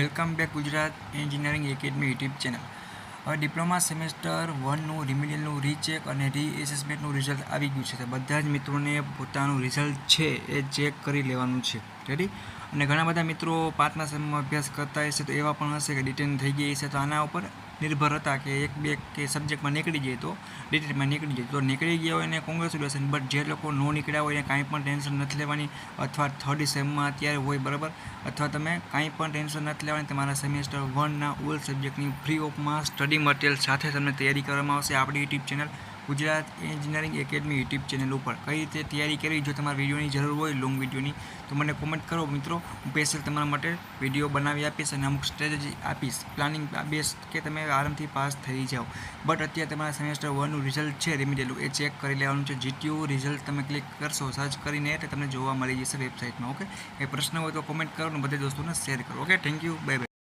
Welcome back Gujarat engineering academy YouTube channel. હવે diploma semester 1નું રિમિડિયલનું recheck અને રીએસેસમેન્ટનું result આવી ગયું છે. તો બધા જ મિત્રોને પોતાનું રિઝલ્ટ છે એ ચેક કરી લેવાનું છે. રેડી? અને ઘણા બધા મિત્રો 5મા સેમમાં અભ્યાસ કરતા હશે તો એવા પણ હશે કે ડિટેન થઈ ગઈ હશે, તો આના ઉપર નિર્ભર હતા કે 1-2 કે સબ્જેક્ટમાં નીકળી જાય તો ડિટેનમાં નીકળી જાય. તો નીકળી ગયા હોય એને કોંગ્રેચ્યુલેશન, બટ જે લોકો ન નીકળ્યા હોય એને કાંઈ પણ ટેન્શન નથી લેવાની. અથવા થર્ડ સેમમાં અત્યારે હોય બરાબર, અથવા તમે કાંઈ પણ ટેન્શન નથી લેવાની. તમારા સેમેસ્ટર 1ના ઓલ સબ્જેક્ટની ફ્રી ઓફમાં સ્ટડી મટીરિયલ સાથે તમને તૈયારી કરવામાં આવશે આપણી YouTube channel Gujarat engineering academy YouTube channel ઉપર. કઈ રીતે તૈયારી કરવી, જો તમારે વિડીયોની જરૂર હોય લોંગ વિડીયોની તો મને કોમેન્ટ કરો મિત્રો, હું સ્પેશિયલ તમારા માટે વિડીયો બનાવી આપીશ અને અમુક સ્ટ્રેટેજી આપીશ, પ્લાનિંગ બેસ્ટ કે તમે આરામથી પાસ થઈ જાઓ. બટ અત્યારે તમારા સેમેસ્ટર 1નું રિઝલ્ટ છે રિમિડિયલનું, એ ચેક કરી લેવાનું છે. જીટીયુ રિઝલ્ટ તમે ક્લિક કરશો સર્ચ કરીને એટલે તમને જોવા મળી જશે વેબસાઇટમાં. ઓકે, એ પ્રશ્ન હોય તો કોમેન્ટ કરો અને બધા દોસ્તોને શેર કરો. Okay, thank you, bye bye.